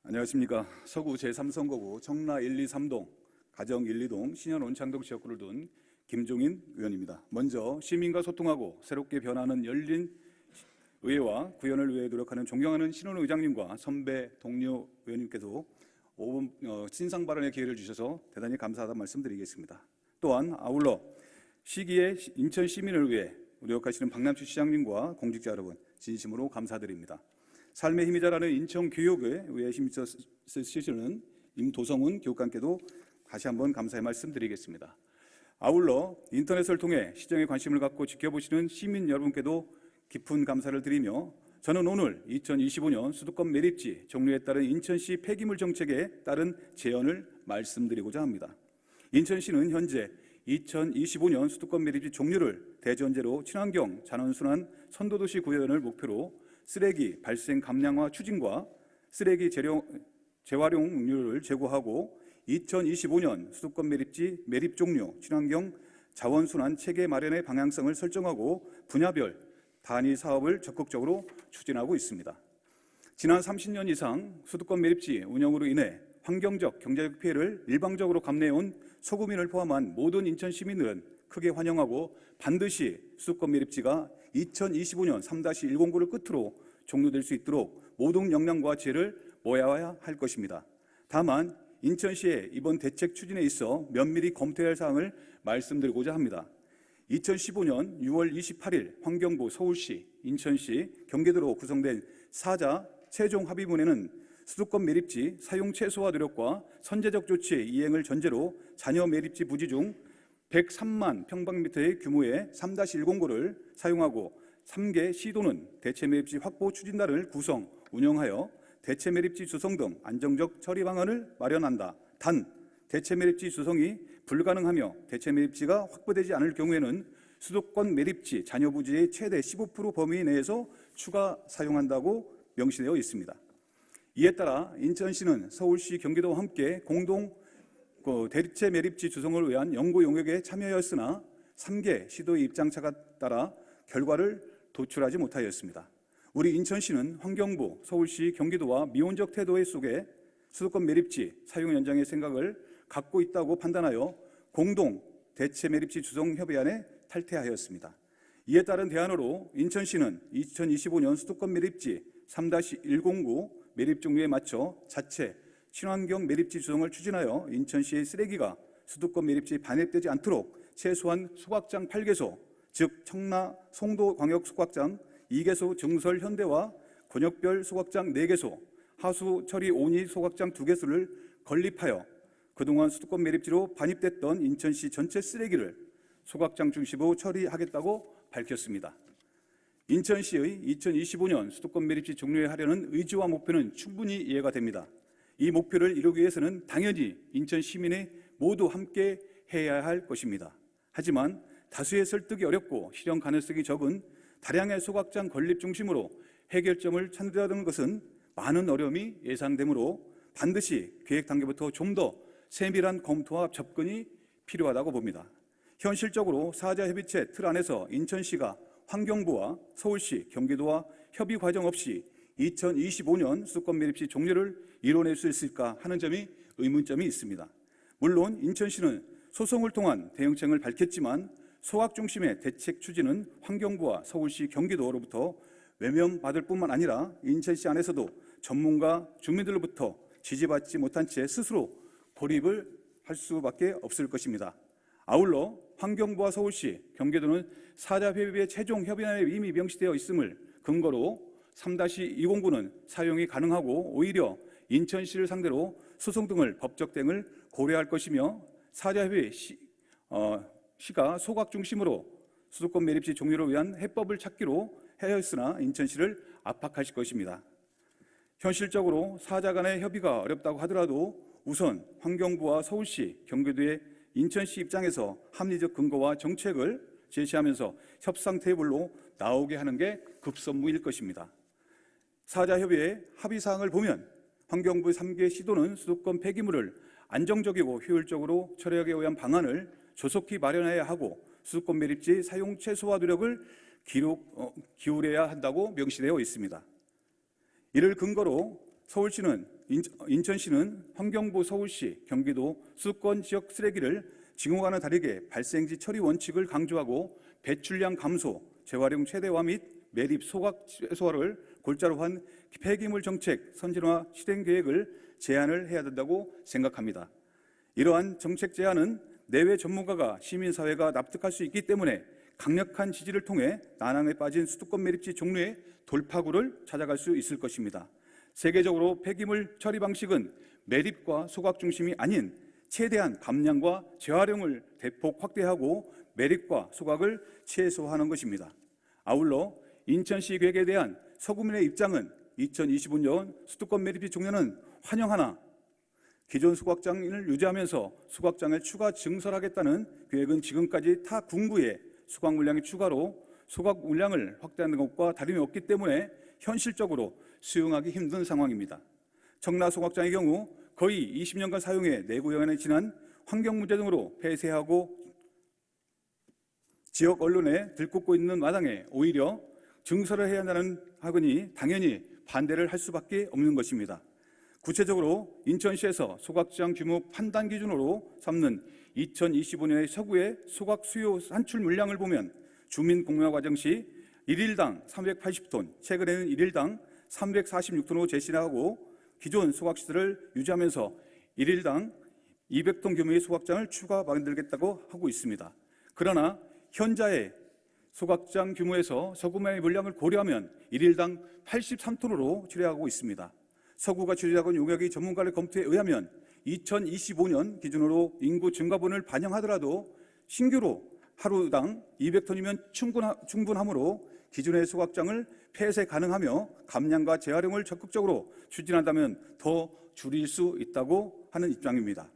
안녕하십니까. 서구 제3선거구 청라 1, 2, 3동, 가정 1, 2동, 신현 온창동 지역구를 둔 김종인 의원입니다. 먼저 시민과 소통하고 새롭게 변화하는 열린 의회와 구현을 위해 노력하는 존경하는 신원 의장님과 선배 동료 의원님께도 5분 신상 발언의 기회를 주셔서 대단히 감사하다는 말씀드리겠습니다. 또한 아울러 시기에 인천 시민을 위해 노력하시는 박남춘 시장님과 공직자 여러분 진심으로 감사드립니다. 삶의 힘이 자라는 인천 교육에 위해 힘써 쓰시는 임도성훈 교육감께도 다시 한번 감사의 말씀드리겠습니다. 아울러 인터넷을 통해 시정에 관심을 갖고 지켜보시는 시민 여러분께도 깊은 감사를 드리며 저는 오늘 2025년 수도권 매립지 종료에 따른 인천시 폐기물 정책에 따른 제언을 말씀드리고자 합니다. 인천시는 현재 2025년 수도권 매립지 종료를 대전제로 친환경 자연순환 선도도시 구현을 목표로 쓰레기 발생 감량화 추진과 쓰레기 재활용률을 제고하고 2025년 수도권 매립지 매립 종료 친환경 자원순환 체계 마련의 방향성을 설정하고 분야별 단위 사업을 적극적으로 추진하고 있습니다. 지난 30년 이상 수도권 매립지 운영으로 인해 환경적, 경제적 피해를 일방적으로 감내해온 소구민을 포함한 모든 인천 시민들은 크게 환영하고 반드시 수도권 매립지가 2025년 3-109를 끝으로 종료될 수 있도록 모든 역량과 지혜를 모아야 할 것입니다. 다만 인천시의 이번 대책 추진에 있어 면밀히 검토해야 할 사항을 말씀드리고자 합니다. 2015년 6월 28일 환경부, 서울시, 인천시, 경기도로 구성된 4자 최종 합의문에는 수도권 매립지 사용 최소화 노력과 선제적 조치 이행을 전제로 잔여 매립지 부지 중 103만 평방미터의 규모의 3-109를 사용하고 3개 시도는 대체 매립지 확보 추진단을 구성, 운영하여 대체 매립지 조성 등 안정적 처리 방안을 마련한다. 단, 대체 매립지 조성이 불가능하며 대체 매립지가 확보되지 않을 경우에는 수도권 매립지 잔여 부지의 최대 15% 범위 내에서 추가 사용한다고 명시되어 있습니다. 이에 따라 인천시는 서울시, 경기도와 함께 공동 대체 매립지 조성을 위한 연구 용역에 참여하였으나 3개 시도의 입장차가 따라 결과를 도출하지 못하였습니다. 우리 인천시는 환경부, 서울시, 경기도와 미온적 태도의 속에 수도권 매립지 사용 연장의 생각을 갖고 있다고 판단하여 공동 대체 매립지 조성 협의안에 탈퇴하였습니다. 이에 따른 대안으로 인천시는 2025년 수도권 매립지 3-109 매립 종류에 맞춰 자체 친환경 매립지 조성을 추진하여 인천시의 쓰레기가 수도권 매립지에 반입되지 않도록 최소한 소각장 8개소, 즉 청라 송도 광역 소각장 2개소 증설 현대와 권역별 소각장 4개소, 하수 처리 온이 소각장 2개소를 건립하여 그동안 수도권 매립지로 반입됐던 인천시 전체 쓰레기를 소각장 중심으로 처리하겠다고 밝혔습니다. 인천시의 2025년 수도권 매립지 종료에 하려는 의지와 목표는 충분히 이해가 됩니다. 이 목표를 이루기 위해서는 당연히 인천 시민이 모두 함께 해야 할 것입니다. 하지만 다수의 설득이 어렵고 실현 가능성이 적은 다량의 소각장 건립 중심으로 해결점을 찾는다는 것은 많은 어려움이 예상되므로 반드시 계획 단계부터 좀 더 세밀한 검토와 접근이 필요하다고 봅니다. 현실적으로 사자 협의체 틀 안에서 인천시가 환경부와 서울시, 경기도와 협의 과정 없이 2025년 수도권 매립지 종료를 이뤄낼 수 있을까 하는 점이 의문점이 있습니다. 물론 인천시는 소송을 통한 대응책을 밝혔지만 소각 중심의 대책 추진은 환경부와 서울시, 경기도로부터 외면받을 뿐만 아니라 인천시 안에서도 전문가, 주민들로부터 지지받지 못한 채 스스로 고립을 할 수밖에 없을 것입니다. 아울러 환경부와 서울시, 경기도는 사자 협의회 최종 협의안에 이미 명시되어 있음을 근거로 3-209는 사용이 가능하고 오히려 인천시를 상대로 소송 등을 법적 대응을 고려할 것이며 사자 협의회 시가 소각 중심으로 수도권 매립지 종료를 위한 해법을 찾기로 하였으나 인천시를 압박하실 것입니다. 현실적으로 사자 간의 협의가 어렵다고 하더라도 우선 환경부와 서울시, 경기도의 인천시 입장에서 합리적 근거와 정책을 제시하면서 협상 테이블로 나오게 하는 게 급선무일 것입니다. 사자협의회 합의사항을 보면 환경부의 3개 시도는 수도권 폐기물을 안정적이고 효율적으로 처리하기 위한 방안을 조속히 마련해야 하고 수도권 매립지 사용 최소화 노력을 기울여야 한다고 명시되어 있습니다. 이를 근거로 서울시는 인천시는 환경부 서울시, 경기도 수도권 지역 쓰레기를 지금과는 다르게 발생지 처리 원칙을 강조하고 배출량 감소, 재활용 최대화 및 매립 소각 최소화를 골자로 한 폐기물 정책 선진화 실행 계획을 제안을 해야 된다고 생각합니다. 이러한 정책 제안은 내외 전문가가 시민사회가 납득할 수 있기 때문에 강력한 지지를 통해 난항에 빠진 수도권 매립지 종류의 돌파구를 찾아갈 수 있을 것입니다. 세계적으로 폐기물 처리 방식은 매립과 소각 중심이 아닌 최대한 감량과 재활용을 대폭 확대하고 매립과 소각을 최소화하는 것입니다. 아울러 인천시 계획에 대한 서구민의 입장은 2025년 수도권 매립지 종료는 환영하나 기존 소각장을 유지하면서 소각장을 추가 증설하겠다는 계획은 지금까지 타 군구의 소각 물량의 추가로 소각 물량을 확대하는 것과 다름이 없기 때문에 현실적으로 수용하기 힘든 상황입니다. 청라 소각장의 경우 거의 20년간 사용해 내구 연한이 지난 환경 문제 등으로 폐쇄하고 지역 언론에 들끓고 있는 마당에 오히려 증설을 해야 한다는 하거니 당연히 반대를 할 수밖에 없는 것입니다. 구체적으로 인천시에서 소각장 규모 판단 기준으로 삼는 2025년의 서구의 소각 수요 산출 물량을 보면 주민 공유화 과정 시 1일당 380톤, 최근에는 1일당 346톤으로 제시하고 기존 소각시설을 유지하면서 1일당 200톤 규모의 소각장을 추가 만들겠다고 하고 있습니다. 그러나 현재의 소각장 규모에서 서구만의 물량을 고려하면 1일당 83톤으로 추례하고 있습니다. 서구가 추진하고 용역의 전문가의 검토에 의하면 2025년 기준으로 인구 증가분을 반영하더라도 신규로 하루당 200톤이면 충분하므로 기존의 소각장을 폐쇄 가능하며 감량과 재활용을 적극적으로 추진한다면 더 줄일 수 있다고 하는 입장입니다.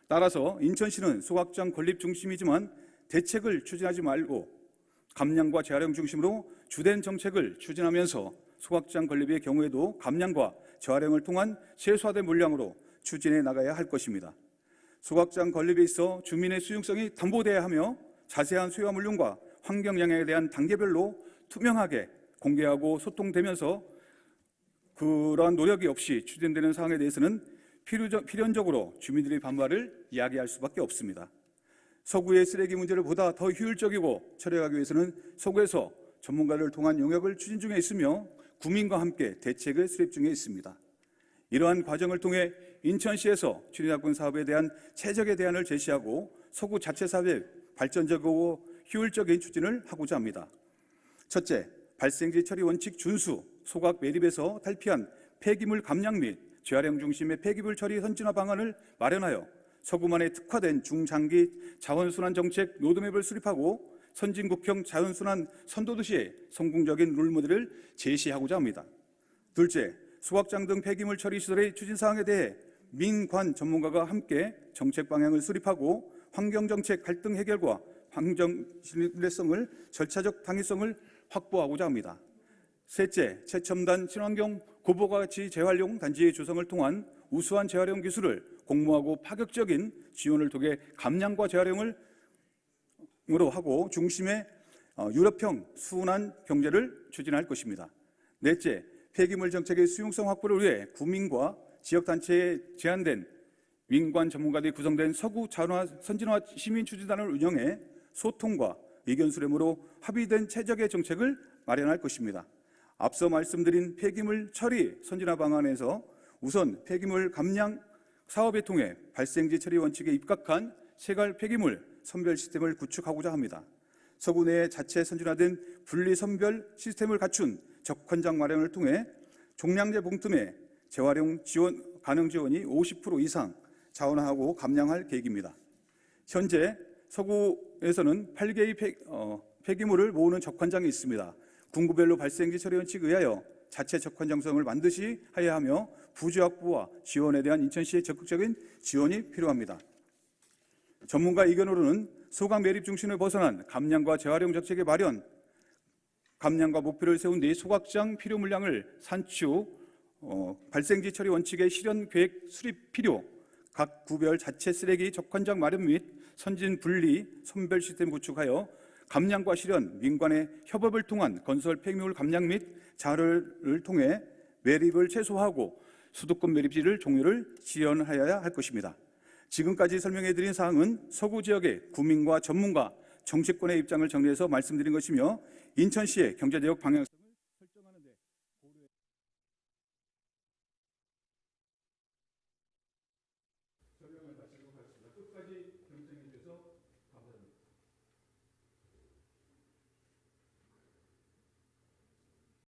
따라서 인천시는 소각장 건립 중심이지만 대책을 추진하지 말고 감량과 재활용 중심으로 주된 정책을 추진하면서 소각장 건립의 경우에도 감량과 재활용을 통한 최소화된 물량으로 추진해 나가야 할 것입니다. 소각장 건립에 있어 주민의 수용성이 담보돼야 하며 자세한 수요와 물량과 환경 영향에 대한 단계별로 투명하게 공개하고 소통되면서 그러한 노력이 없이 추진되는 사항에 대해서는 필연적으로 주민들의 반발을 이야기할 수밖에 없습니다. 서구의 쓰레기 문제를 보다 더 효율적이고 처리하기 위해서는 서구에서 전문가를 통한 용역을 추진 중에 있으며 국민과 함께 대책을 수립 중에 있습니다. 이러한 과정을 통해 인천시에서 추진학군 사업에 대한 최적의 대안을 제시하고 서구 자체 사업의 발전적이고 효율적인 추진을 하고자 합니다. 첫째, 발생지 처리 원칙 준수, 소각 매립에서 탈피한 폐기물 감량 및 재활용 중심의 폐기물 처리 선진화 방안을 마련하여 서구만의 특화된 중장기 자원순환 정책 로드맵을 수립하고 선진국형 자연순환 선도도시의 성공적인 롤모델을 제시하고자 합니다. 둘째, 소각장 등 폐기물 처리 시설의 추진 사항에 대해 민관 전문가가 함께 정책 방향을 수립하고 환경정책 갈등 해결과 환경 신뢰성을 절차적 당위성을 확보하고자 합니다. 셋째, 최첨단 친환경 고부가가치 재활용 단지의 조성을 통한 우수한 재활용 기술을 공모하고 파격적인 지원을 통해 감량과 재활용을 하고 중심의 유럽형 순환 경제를 추진할 것입니다. 넷째, 폐기물 정책의 수용성 확보를 위해 국민과 지역단체에 제한된 민관 전문가들이 구성된 서구 자원화 선진화 시민추진단을 운영해 소통과 의견 수렴으로 합의된 최적의 정책을 마련할 것입니다. 앞서 말씀드린 폐기물 처리 선진화 방안에서 우선 폐기물 감량 사업에 통해 발생지 처리 원칙에 입각한 세갈 폐기물 선별 시스템을 구축하고자 합니다. 서구 내에 자체 선진화된 분리 선별 시스템을 갖춘 적환장 마련을 통해 종량제 봉투매 재활용 지원 가능 지원이 50% 이상 자원화하고 감량할 계획입니다. 현재 서구에서는 8개의 폐기물을 모으는 적환장이 있습니다. 군구별로 발생지 처리 원칙에 의하여 자체 적환장 구성을 반드시 해야 하며 부지 확보와 지원에 대한 인천시의 적극적인 지원이 필요합니다. 전문가 의견으로는 소각 매립 중심을 벗어난 감량과 재활용 정책의 마련, 감량과 목표를 세운 뒤 소각장 필요 물량을 산출, 발생지 처리 원칙의 실현 계획 수립 필요, 각 구별 자체 쓰레기 적환장 마련 및 선진 분리 선별 시스템 구축하여 감량과 실현, 민관의 협업을 통한 건설 폐기물 감량 및 자활을 통해 매립을 최소화하고 수도권 매립지를 종료를 지연하여야 할 것입니다. 지금까지 설명해드린 사항은 서구 지역의 구민과 전문가, 정치권의 입장을 정리해서 말씀드린 것이며 인천시의 경제개혁 방향